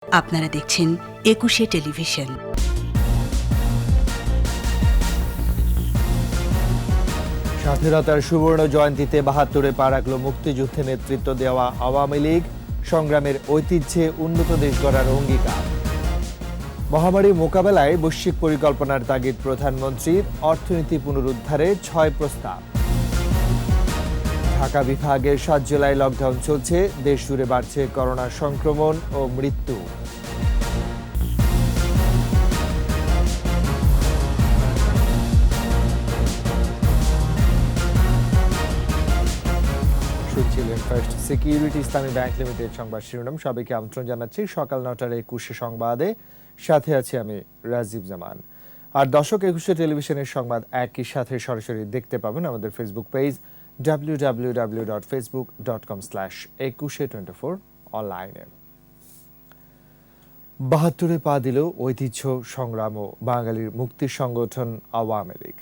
আপনারা দেখছেন একুশে টেলিভিশন। স্বাধীনতার সুবর্ণ জয়ন্তীতে ৭২-এ পা রাখল মুক্তিযুদ্ধে নেতৃত্ব দেওয়া আওয়ামী লীগ। সংগ্রামের ঐতিহ্যে উন্নত দেশ গড়ার অঙ্গীকার। মহামারী মোকাবেলায় বৈশ্বিক পরিকল্পনার তাগিদ প্রধানমন্ত্রীর। অর্থনীতি পুনরুদ্ধারে ৬ প্রস্তাব। ঢাকা বিভাগের ৭ জুলাই লকডাউন চলছে। দেশ জুড়ে বাড়ছে করোনা সংক্রমণ ও মৃত্যু। ফার্স্ট সিকিউরিটি ইসলামী ব্যাংক লিমিটেড সংবাদ শিরোনাম। সবাইকে আমন্ত্রণ জানাচ্ছি সকাল ৯টার ২১ সংবাদে। সাথে আছি আমি রাজীব জামান। আর দর্শক, একুশে টেলিভিশনের সংবাদ একই সাথে সরাসরি দেখতে পাবেন আমাদের ফেসবুক পেজ www.facebook.com/2124 অনলাইনে। ৭২-এ পা দিল ঐতিহ্য, সংগ্রাম ও বাঙালির মুক্তির সংগঠন আওয়ামী লীগ।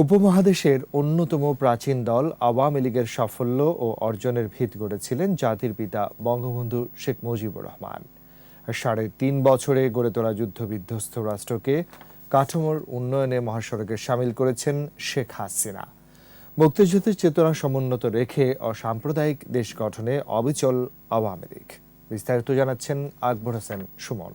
উপমহাদেশের অন্যতম প্রাচীন দল আওয়ামী লীগের সাফল্য ও অর্জনের ভিত গড়েছিলেন জাতির পিতা বঙ্গবন্ধু শেখ মুজিবুর রহমান। ৩.৫ বছরে গড়ে তোলা যুদ্ধবিধ্বস্ত রাষ্ট্রকে কাঠামোর উন্নয়নে মহাসড়কে সামিল করেছেন শেখ হাসিনা। মুক্তিযুদ্ধের চেতনা সমুন্নত রেখে অসাম্প্রদায়িক দেশ গঠনে অবিচল আওয়ামী লীগ। বিস্তারিত জানাচ্ছেন আকবর হোসেন সুমন।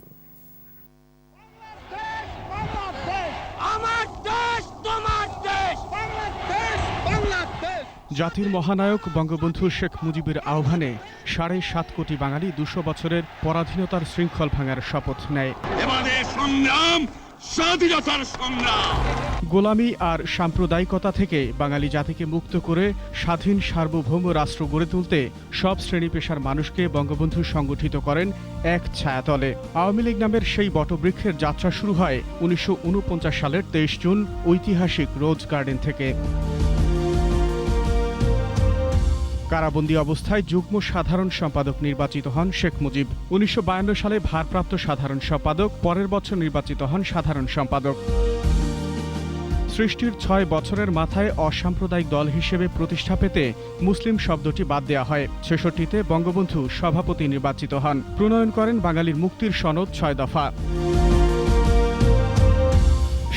জাতির মহানায়ক বঙ্গবন্ধু শেখ মুজিবের আহ্বানে ৭.৫ কোটি বাঙালি ২০০ বছরের পরাধীনতার শৃঙ্খল ভাঙার শপথ নেয়। গোলামি আর সাম্প্রদায়িকতা থেকে বাঙালি জাতিকে মুক্ত করে স্বাধীন সার্বভৌম রাষ্ট্র গড়ে তুলতে সব শ্রেণী পেশার মানুষকে বঙ্গবন্ধু সংগঠিত করেন এক ছায়াতলে। আওয়ামী লীগ নামের সেই বটবৃক্ষের যাত্রা শুরু হয় ১৯৪৯ সালের ২৩ জুন ঐতিহাসিক রোজ গার্ডেন থেকে। কারাবন্দী অবস্থায় যুগ্ম সাধারণ সম্পাদক নির্বাচিত হন শেখ মুজিব। ১৯৫২ সালে ভারপ্রাপ্ত সাধারণ সম্পাদক, পরের বছর নির্বাচিত হন সাধারণ সম্পাদক। সৃষ্টির ৬ বছরের মাথায় অসাম্প্রদায়িক দল হিসেবে প্রতিষ্ঠা পেতে মুসলিম শব্দটি বাদ দেওয়া হয়। ৬৬তে বঙ্গবন্ধু সভাপতি নির্বাচিত হন। প্রণয়ন করেন বাঙালির মুক্তির সনদ ৬ দফা।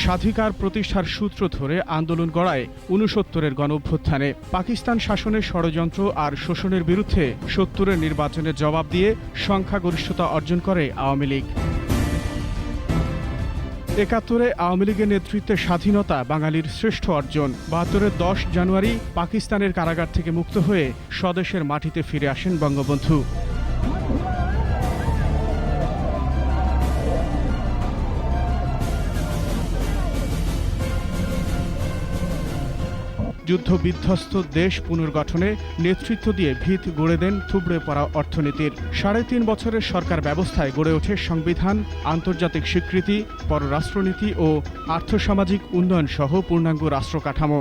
স্বাধিকার প্রতিষ্ঠার সূত্র ধরে আন্দোলন গড়ায় ৬৯-এর গণঅভ্যুত্থানে। পাকিস্তান শাসনের ষড়যন্ত্র আর শোষণের বিরুদ্ধে ৭০-এর নির্বাচনের জবাব দিয়ে সংখ্যাগরিষ্ঠতা অর্জন করে আওয়ামী লীগ। ৭১-এ আওয়ামী লীগের নেতৃত্বে স্বাধীনতা বাঙালির শ্রেষ্ঠ অর্জন। ৭২-এর ১০ জানুয়ারি পাকিস্তানের কারাগার থেকে মুক্ত হয়ে স্বদেশের মাটিতে ফিরে আসেন বঙ্গবন্ধু। যুদ্ধবিধ্বস্ত দেশ পুনর্গঠনে নেতৃত্ব দিয়ে ভিত গড়ে দেন থুবড়ে পড়া অর্থনীতির। ৩.৫ বছরের সরকার ব্যবস্থায় গড়ে ওঠে সংবিধান, আন্তর্জাতিক স্বীকৃতি, পররাষ্ট্রনীতি ও আর্থসামাজিক উন্নয়ন সহ পূর্ণাঙ্গ রাষ্ট্র কাঠামো।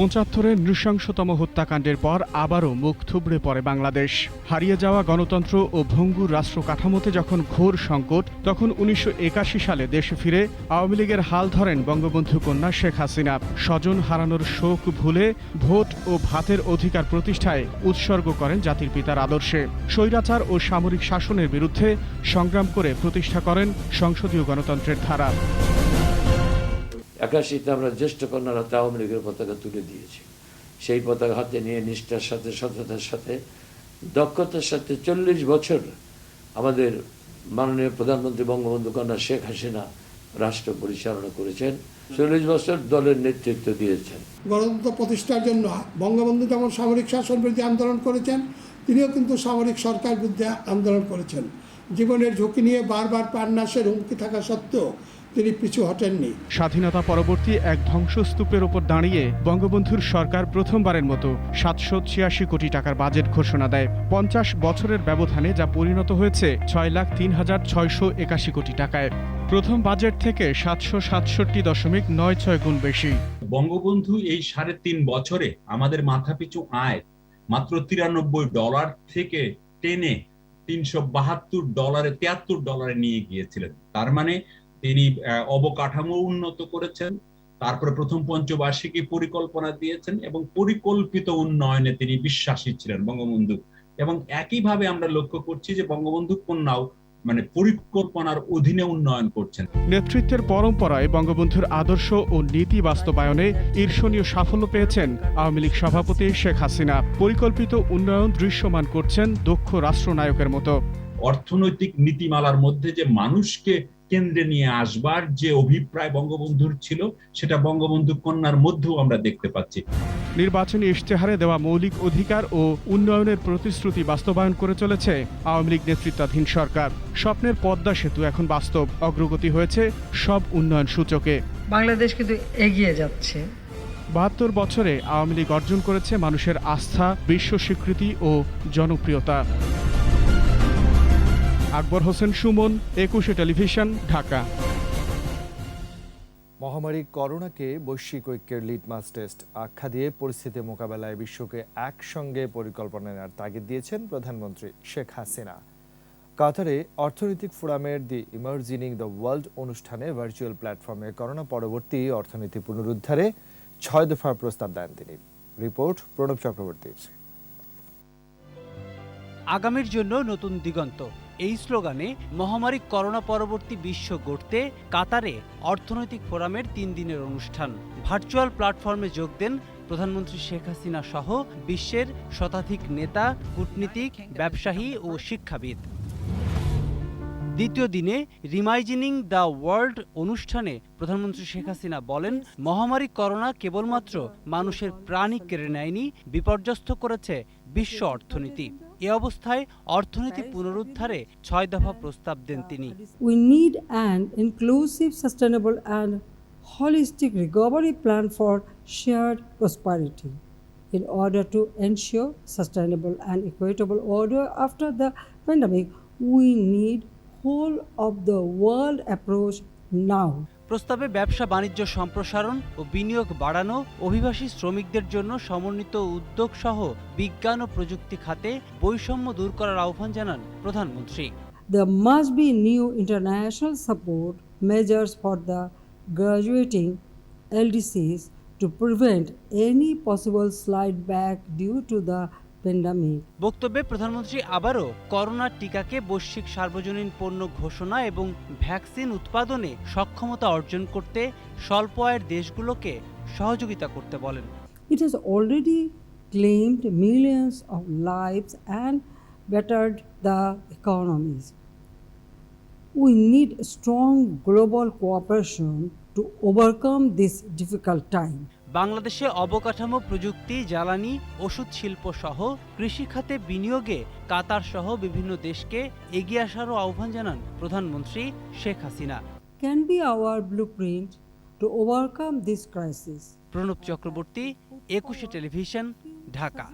৭৫-এর নৃশংসতম হত্যাকাণ্ডের পর আবারও মুখ থুবড়ে পড়ে বাংলাদেশ। হারিয়ে যাওয়া গণতন্ত্র ও ভঙ্গুর রাষ্ট্র কাঠামোতে যখন ঘোর সংকট, তখন ১৯৮১ সালে দেশে ফিরে আওয়ামী লীগের হাল ধরেন বঙ্গবন্ধু কন্যা শেখ হাসিনা। স্বজন হারানোর শোক ভুলে ভোট ও ভাতের অধিকার প্রতিষ্ঠায় উৎসর্গ করেন জাতির পিতার আদর্শে। স্বৈরাচার ও সামরিক শাসনের বিরুদ্ধে সংগ্রাম করে প্রতিষ্ঠা করেন সংসদীয় গণতন্ত্রের ধারা। ৮১-তে আমরা জ্যেষ্ঠ কন্যার হাতে আওয়ামী লীগের পতাকা তুলে দিয়েছি। সেই পতাকা হাতে নিয়ে নিষ্ঠার সাথে, সততার সাথে, দক্ষতার সাথে ৪০ বছর আমাদের মাননীয় প্রধানমন্ত্রী বঙ্গবন্ধু কন্যা শেখ হাসিনা রাষ্ট্র পরিচালনা করেছেন। ৪০ বছর দলের নেতৃত্ব দিয়েছেন। গণতন্ত্র প্রতিষ্ঠার জন্য বঙ্গবন্ধু যেমন সামরিক শাসন বিরোধী আন্দোলন করেছেন, তিনিও কিন্তু সামরিক সরকার বিরুদ্ধে আন্দোলন করেছেন। জীবনের ঝুঁকি নিয়ে বারবার প্রাণনাশের হুমকি থাকা সত্ত্বেও তিনি পিছু হটেননি। স্বাধীনতা পরবর্তী এক ধ্বংসস্তূপের ওপর দাঁড়িয়ে বঙ্গবন্ধুর সরকার প্রথমবারের মতো ৭৮৬ কোটি টাকার বাজেট ঘোষণা দেয়। ৫০ বছরের ব্যবধানে যা পরিণত হয়েছে ৬,০৩,৬৮১ কোটি টাকায়। প্রথম বাজেট থেকে ৭৬৭.৯৬ গুণ বেশি। বঙ্গবন্ধু এই ৩.৫ বছরে আমাদের মাথাপিছু আয় মাত্র $93 থেকে টেনে $372 $73 নিয়ে গিয়েছিলেন। তার মানে তিনি অবকাঠামো উন্নত করেছেন, তারপরে প্রথম পঞ্চবার্ষিকী পরিকল্পনা দিয়েছেন এবং পরিকল্পিত উন্নয়নে তিনি বিশ্বাসী ছিলেন বঙ্গবন্ধু। এবং একইভাবে আমরা লক্ষ্য করছি যে বঙ্গবন্ধু কন্যাও পরিকল্পনার অধীনে উন্নয়ন করছেন। নেতৃত্বের পরম্পরায় বঙ্গবন্ধুর আদর্শ ও নীতি বাস্তবায়নে ঈর্ষণীয় সাফল্য পেয়েছেন আওয়ামী লীগ সভাপতি শেখ হাসিনা। পরিকল্পিত উন্নয়ন দৃশ্যমান করছেন দক্ষ রাষ্ট্রনায়কের মতো। অর্থনৈতিক নীতিমালার মধ্যে যে মানুষকে কেন্দ্রে নিয়ে আসবার যে অভিপ্রায় বঙ্গবন্ধুর ছিল, সেটা বঙ্গবন্ধু কন্যার মধ্যেও আমরা দেখতে পাচ্ছি। নির্বাচনী ইশতেহারে দেওয়া মৌলিক অধিকার ও উন্নয়নের প্রতিশ্রুতি বাস্তবায়ন করে চলেছে আওয়ামী লীগ নেতৃত্বাধীন সরকার। স্বপ্নের পদ্মা সেতু এখন বাস্তব, অগ্রগতি হয়েছে সব উন্নয়ন সূচকে। বাংলাদেশ কিন্তু এগিয়ে যাচ্ছে। ৭২ বছরে আওয়ামী লীগ অর্জন করেছে মানুষের আস্থা, বিশ্ব স্বীকৃতি ও জনপ্রিয়তা। আকবর হোসেন সুমন, একুশে টেলিভিশন, ঢাকা। মহামারী করোনাকে বৈশ্বিক ঐক্যের লিটমাস টেস্ট আখ্যা দিয়ে পরিস্থিতি মোকাবেলায় বিশ্বকে একসঙ্গে পরিকল্পনা নেওয়ার তাগিদ দিয়েছেন প্রধানমন্ত্রী শেখ হাসিনা। কাতারে অর্থনৈতিক ফোরামের দি ইমার্জিনিং দ্য ওয়ার্ল্ড অনুষ্ঠানে ভার্চুয়াল প্ল্যাটফর্মে করোনা পরবর্তী অর্থনীতি পুনরুদ্ধারে ৬ দফার প্রস্তাব দেন তিনি। রিপোর্ট প্রণব চক্রবর্তীর। আগামীর জন্য নতুন দিগন্ত, এই স্লোগানে মহামারী করোনা পরবর্তী বিশ্ব গড়তে কাতারে অর্থনৈতিক ফোরামের ৩ দিনের অনুষ্ঠান। ভার্চুয়াল প্ল্যাটফর্মে যোগ দেন প্রধানমন্ত্রী শেখ হাসিনা সহ বিশ্বের শতাধিক নেতা, কূটনীতিক, ব্যবসায়ী ও শিক্ষাবিদ। দ্বিতীয় দিনে রিমাইজিনিং দ্য ওয়ার্ল্ড অনুষ্ঠানে প্রধানমন্ত্রী শেখ হাসিনা বলেন, মহামারী করোনা কেবলমাত্র মানুষের প্রাণই কেড়ে নেয়নি, বিপর্যস্ত করেছে বিশ্ব অর্থনীতি। এ অবস্থায় অর্থনীতি পুনরুদ্ধারে ৬ দফা প্রস্তাব দেন তিনি। We need an inclusive, sustainable and holistic recovery plan for shared prosperity. In order to ensure sustainable and equitable order after the pandemic, we need whole of the world approach now. প্রস্তাবে ব্যবসা বাণিজ্য সম্প্রসারণ ও বিনিয়োগ বাড়ানো, অভিবাসী শ্রমিকদের জন্য সমন্বিত উদ্যোগ সহ বিজ্ঞান ও প্রযুক্তি খাতে বৈষম্য দূর করার আহ্বান জানান প্রধানমন্ত্রী। There must be new international support measures for the graduating LDCs to prevent any possible slide back due to the pandemic. বক্তব্যে প্রধানমন্ত্রী আবারও করোনার টিকাকে বৈশ্বিক সার্বজনীন পণ্য ঘোষণা এবং ভ্যাকসিন উৎপাদনে সক্ষমতা অর্জন করতে স্বল্প আয়ের দেশগুলোকে সহযোগিতা করতে বলেন। It has already claimed millions of lives and bettered the economies. We need strong global cooperation to overcome this difficult time. বাংলাদেশে অবকাঠামো, প্রযুক্তি, জ্বালানি, ওষুধ শিল্প সহ কৃষি খাতে বিনিয়োগে কাতার সহ বিভিন্ন দেশকে এগিয়ে আসারও আহ্বান জানান প্রধানমন্ত্রী Sheikh Hasina. Can be our blueprint to overcome this crisis. Pranab Chakraborty, একুশে টেলিভিশন, ঢাকা।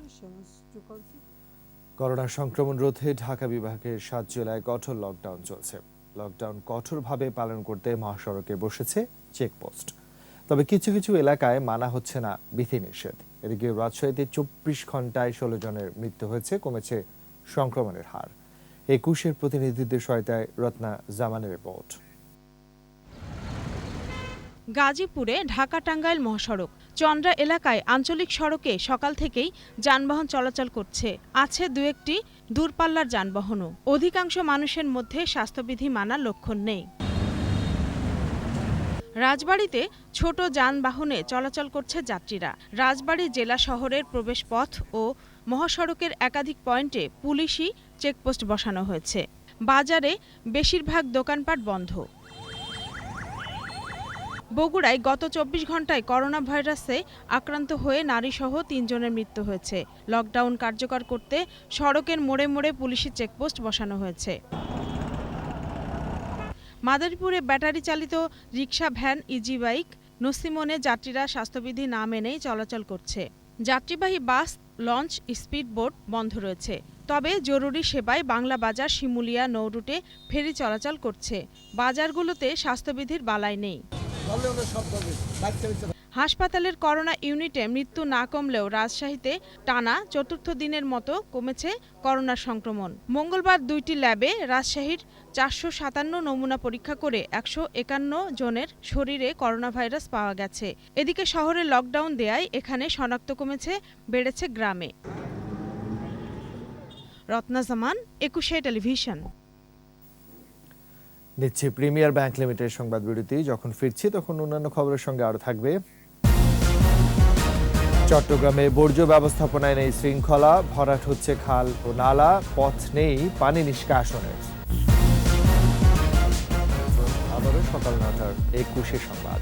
করোনা সংক্রমণ রোধে ঢাকা বিভাগের ৭ জেলায় কঠোর লকডাউন চলছে। লকডাউন কঠোরভাবে পালন করতে মহাসড়কে বসেছে চেকপোস্ট। তবে কিছু কিছু এলাকায় মানা হচ্ছে না বিধিনিষেধ। এদিকে রাজশাহীতে ২৪ ঘন্টায় ১৬ জনের মৃত্যু হয়েছে, কমেছে সংক্রমণের হার। একুশের প্রতিনিধিদের সহায়তায় রত্না জামানের রিপোর্ট। গাজীপুরে ঢাকা টাঙ্গাইল মহাসড়ক চন্দ্রা এলাকায় আঞ্চলিক সড়কে সকাল থেকেই যানবাহন চলাচল করছে। আছে দু একটি দূরপাল্লার যানবাহনও। অধিকাংশ মানুষের মধ্যে স্বাস্থ্যবিধি মানার লক্ষণ নেই। রাজবাড়ীতে ছোট যানবাহনে চলাচল করছে যাত্রীরা। রাজবাড়ী জেলা শহরের প্রবেশপথ ও মহাসড়কের একাধিক পয়েন্টে পুলিশি চেকপোস্ট বসানো হয়েছে। বাজারে বেশিরভাগ দোকানপাট বন্ধ। বগুড়ায় গত ২৪ ঘন্টায় করোনা ভাইরাসে আক্রান্ত হয়ে নারীসহ ৩ জনের মৃত্যু হয়েছে। লকডাউন কার্যকর করতে সড়কের মোড়ে মোড়ে পুলিশি চেকপোস্ট বসানো হয়েছে। মাদারীপুরে ব্যাটারি চালিত রিকশা, ভ্যান, ইজি বাইক, নসিমনে যাত্রীরা স্বাস্থ্যবিধি না মেনেই চলাচল করছে। যাত্রীবাহী বাস, লঞ্চ, স্পিড বোট বন্ধ রয়েছে। তবে জরুরি সেবায় বাংলা বাজার, শিমুলিয়া নৌ রুটে ফেরি চলাচল করছে। বাজারগুলোতে স্বাস্থ্যবিধির বালাই নেই। হাসপাতালের করোনা ইউনিটে মৃত্যু না কমলেও রাজশাহীতে টানা চতুর্থ দিনের মতো কমেছে করোনার সংক্রমণ। মঙ্গলবার 2টি ল্যাবে রাজশাহীর 457 নমুনা পরীক্ষা করে 151 জনের শরীরে করোনা ভাইরাস পাওয়া গেছে। এদিকে শহরে লকডাউন দেয়ায় এখানে শনাক্ত কমেছে, বেড়েছে গ্রামে। রত্না জামান, একুশে টেলিভিশন। নিচ্ছে প্রিমিয়ার ব্যাংক লিমিটেড সংবাদ বিরতি। যখন ফিরছি তখন অন্যান্য খবরের সঙ্গে আরো থাকবে। চট্টগ্রামে বর্জ্য ব্যবস্থাপনায় নেই শৃঙ্খলা, ভরাট হচ্ছে খাল ও নালা, পথ নেই পানি নিষ্কাশনের। আবারও সকাল 9টার 21 সংবাদ।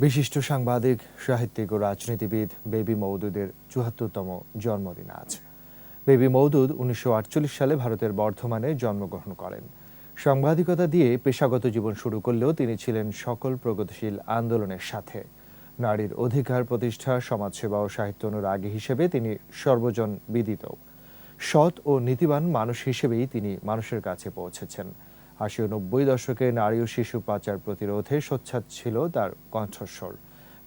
বিশিষ্ট সাংবাদিক, সাহিত্যিক ও রাজনীতিবিদ বেবি মওদুদের 74তম জন্মদিন আজ। বেবি মওদুদ 1948 সালে ভারতের বর্ধমানে জন্মগ্রহণ করেন। সাংবাদিকতা দিয়ে পেশাগত জীবন শুরু করলেও তিনি ছিলেন সকল প্রগতিশীল আন্দোলনের সাথে। নারীর অধিকার প্রতিষ্ঠা, সমাজসেবা ও সাহিত্য অনুরাগী হিসেবে তিনি সর্বজন বিদিত। সৎ ও নীতিবান মানুষ হিসেবেই তিনি মানুষের কাছে পৌঁছেছেন। 80 ও 90 দশকে নারী ও শিশু পাচার প্রতিরোধে সোচ্চার ছিল তার কণ্ঠস্বর।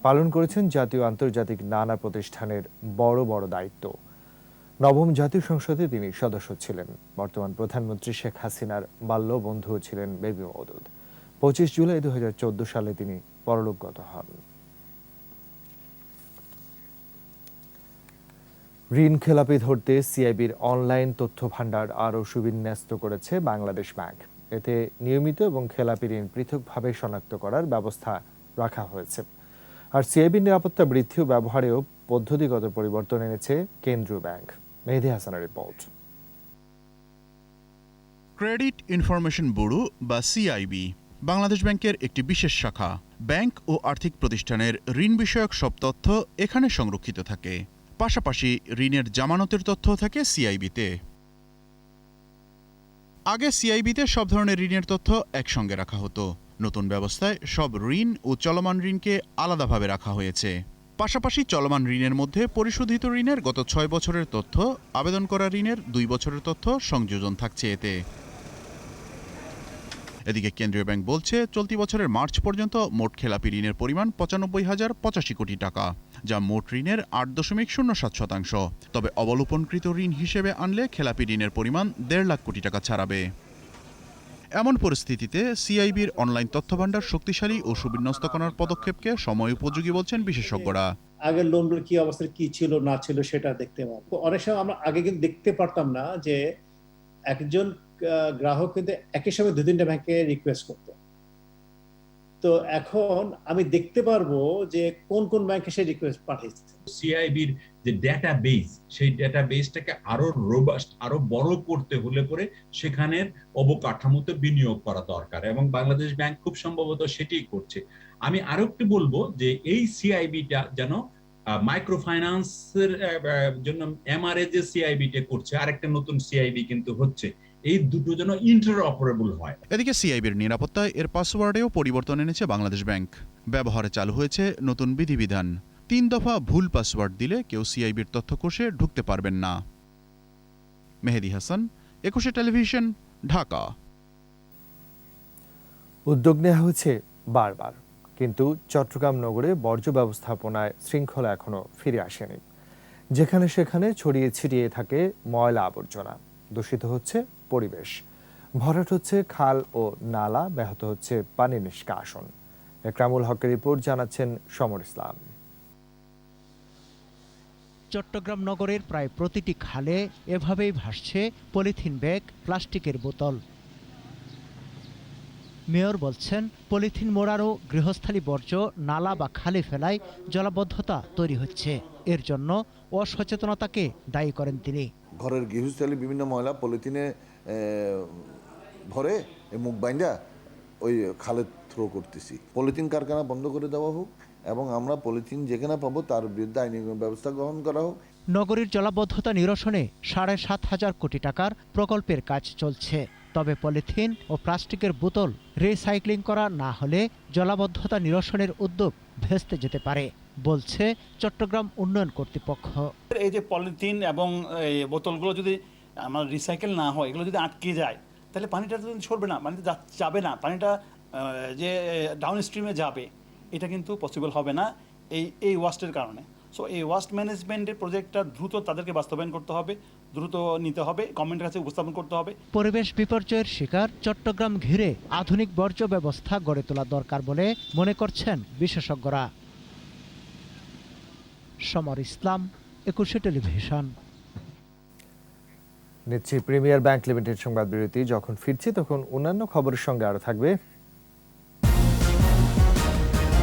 পালন করেছেন জাতীয় আন্তর্জাতিক নানা প্রতিষ্ঠানের বড় বড় দায়িত্ব। নবম জাতীয় সংসদে তিনি সদস্য ছিলেন। বর্তমান প্রধানমন্ত্রী শেখ হাসিনার বাল্য বন্ধু ছিলেন বেবি মওদুদ। 25 জুলাই 2014 সালে তিনি পরলোকগত হন। ঋণ খেলাপি ধরতে সিআইবির অনলাইন তথ্য ভান্ডার আরও সুবিন্যস্ত করেছে বাংলাদেশ ব্যাংক। এতে নিয়মিত এবং খেলাপি ঋণ পৃথকভাবে শনাক্ত করার ব্যবস্থা রাখা হয়েছে। আর সিআইবির নিরাপত্তা বৃদ্ধি ও ব্যবহারেও পদ্ধতিগত পরিবর্তন এনেছে কেন্দ্রীয় ব্যাংক। মেহেদী হাসানের রিপোর্ট। ক্রেডিট ইনফরমেশন ব্যুরো বা সিআইবি বাংলাদেশ ব্যাংকের একটি বিশেষ শাখা। ব্যাংক ও আর্থিক প্রতিষ্ঠানের ঋণ বিষয়ক সব তথ্য এখানে সংরক্ষিত থাকে। পাশাপাশি ঋণের জামানতের তথ্য থাকে সিআইবিতে। আগে সিআইবিতে সব ধরনের ঋণের তথ্য একসঙ্গে রাখা হতো। নতুন ব্যবস্থায় সব ঋণ ও চলমান ঋণকে আলাদাভাবে রাখা হয়েছে। পাশাপাশি চলমান ঋণের মধ্যে পরিশোধিত ঋণের গত 6 বছরের তথ্য, আবেদন করা ঋণের 2 বছরের তথ্য সংযোজন থাকছে এতে। এদিকে কেন্দ্রীয় ব্যাংক বলছে, চলতি বছরের মার্চ পর্যন্ত মোট খেলাপি ঋণের পরিমাণ 95,085 কোটি টাকা, যা মোট ঋণের 8.07%। তবে অবলোপনকৃত ঋণ হিসেবে আনলে খেলাপি ঋণের পরিমাণ 1.5 লাখ কোটি টাকা ছাড়াবে। এমন পরিস্থিতিতে সিআইবির অনলাইন তথ্য ভান্ডার শক্তিশালী ও সুবিন্যস্ত করার পদক্ষেপকে সময় উপযোগী বলছেন বিশেষজ্ঞরা। আগের লোনগুলো কি অবস্থায় কি ছিল না ছিল সেটা দেখতে পাবো। অনেক সময় আমরা আগে কিন্তু দেখতে পারতাম না যে একজন গ্রাহক কিন্তু একই সময় 2-3টা ব্যাংকে রিকোয়েস্ট করতো। তো এখন আমি দেখতে পারবো যে কোন কোন ব্যাংকে সে রিকোয়েস্ট পাঠিয়েছে। সিআইবির যে ডেটাবেস, সেই ডেটাবেসটাকে আরো রোবাস্ট, আরো বড় করতে হলে পরে সেখানের অবকাঠামোতে বিনিয়োগ করা দরকার এবং বাংলাদেশ ব্যাংক খুব সম্ভবত সেটাই করছে। আমি আরো একটু বলবো যে এই সিআইবিটা যেন মাইক্রো ফাইন্যান্সের জন্য এমআরএ যে সিআইবিটা করছে, আরেকটা নতুন সিআইবি কিন্তু হচ্ছে, এই দুটো যেন ইন্টারঅপারেবল হয়। এদিকে সিআইবির নিরাপত্তায় এর পাসওয়ার্ডেও পরিবর্তন এনেছে বাংলাদেশ ব্যাংক। ব্যবহারে চালু হয়েছে নতুন বিধিবিধান। 3 দফা ভুল পাসওয়ার্ড দিলে কেউ সিআইবির তথ্যকোষে ঢুকতে পারবেন না। মেহেদী হাসান, 21 টেলিভিশন, ঢাকা। উদ্যোগ নেওয়া হয়েছে বারবার, কিন্তু চট্টগ্রাম নগরে বর্জ্য ব্যবস্থাপনায় শৃঙ্খলা এখনো ফিরে আসেনি। যেখানে সেখানে ছড়িয়ে ছিটিয়ে থাকে ময়লা আবর্জনা, দূষিত হচ্ছে পরিবেশ, ভরাট হচ্ছে খাল ও নালা, ব্যাহত হচ্ছে পানি নিষ্কাশন। একরামুল হকের রিপোর্ট, জানাচ্ছেন সমর ইসলাম। চট্টগ্রাম নগরের প্রায় প্রতিটি খালে এভাবেই ভাসছে পলিথিন ব্যাগ, প্লাস্টিকের বোতল। মেয়র বলছেন, পলিথিন মোড়ার ও গৃহস্থালী বর্জ্য নালা বা খালে ফেলায় জলাবদ্ধতা তৈরি হচ্ছে। এর জন্য অসচেতনতাকে দায়ী করেন তিনি। ঘরের গৃহস্থালী বিভিন্ন ময়লা পলিথিনে ভরে মুখ বাইন্দা ওই খালে থ্রো করতেছি। পলিথিন কারখানা বন্ধ করে দেওয়া হোক এবং আমরা পলিথিন যেখানে পাবো তার বিরুদ্ধে আইনি ব্যবস্থা গ্রহণ করা হোক। নগরীর জলাবদ্ধতা নিরসনে 7.5 কোটি টাকার প্রকল্পের কাজ চলছে। তবে পলিথিন ও প্লাস্টিকের বোতল রিসাইক্লিং করা না হলে জলাবদ্ধতা নিরসনের উদ্যোগ ভেস্তে যেতে পারে বলছে চট্টগ্রাম উন্নয়ন কর্তৃপক্ষ। এই যে পলিথিন এবং বোতলগুলো যদি আমার রিসাইকেল না হয়, এগুলো যদি আটকে যায়, তাহলে পানিটা তো সরবে না, পানিতে যাবে না, পানিটা যে ডাউন স্ট্রিমে যাবে, এটা কিন্তু পসিবল হবে না এই ওয়াস্টের কারণে। সো এই ওয়াস্ট ম্যানেজমেন্টের প্রজেক্টটা দ্রুত তাদেরকে বাস্তবায়ন করতে হবে, দ্রুত নিতে হবে, গভর্নমেন্টের কাছে উপস্থাপন করতে হবে। পরিবেশ বিপর্যয়ের শিকার চট্টগ্রাম ঘিরে আধুনিক বর্জ্য ব্যবস্থা গড়ে তোলা দরকার বলে মনে করছেন বিশেষজ্ঞরা। সমর ইসলাম, 21 টেলিভিশন। নিচ্ছি প্রিমিয়ার ব্যাংক লিমিটেড সংবাদ বিরতি। যখন ফিরছি তখন অন্যান্য খবরের সঙ্গে আরো থাকবে।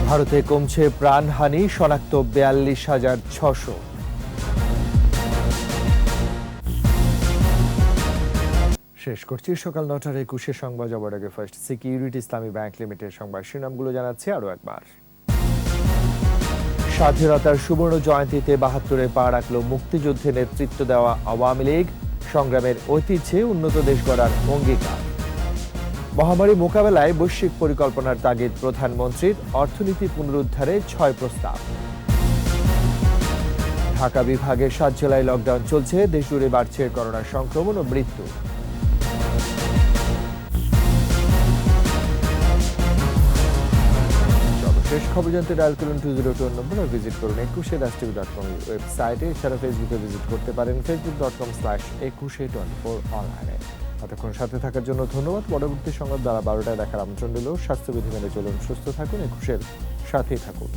ভারতে কমছে প্রাণহানি, শনাক্ত 42,600। শেষ করছি সকাল 9টার 21 সংবাদ। যাবার আগে ফার্স্ট সিকিউরিটি ইসলামী ব্যাংক লিমিটেড সংবাদ শিরোনামগুলো জানাচ্ছি আরো একবার। স্বাধীনতার সুবর্ণ জয়ন্তীতে 72-এ পা রাখল মুক্তিযুদ্ধে নেতৃত্ব দেওয়া আওয়ামী লীগ, সংগ্রামের ঐতিহ্যে উন্নত দেশ গড়ার অঙ্গীকার। মহামারী মোকাবেলায় বৈশ্বিক পরিকল্পনার তাগিদ প্রধানমন্ত্রীর, অর্থনীতি পুনরুদ্ধারে 6 প্রস্তাব। ঢাকা বিভাগে 7 জেলায় লকডাউন চলছে, দেশজুড়ে বাড়ছে করোনা সংক্রমণ ও মৃত্যু। সর্বশেষ খবর জানতে ডায়াল করুন 202 নম্বর আর ভিজিট করুন 21.com ওয়েবসাইটে। এছাড়া ফেসবুকে ভিজিট করতে পারেন facebook.com/2124 অনলাইনে। এতক্ষণ সাথে থাকার জন্য ধন্যবাদ। পরবর্তী সংবাদ দ্বারা 12টায় দেখার আমন্ত্রণ রইল। স্বাস্থ্যবিধি মেনে চলুন, সুস্থ থাকুন, 21-এর সাথেই থাকুন।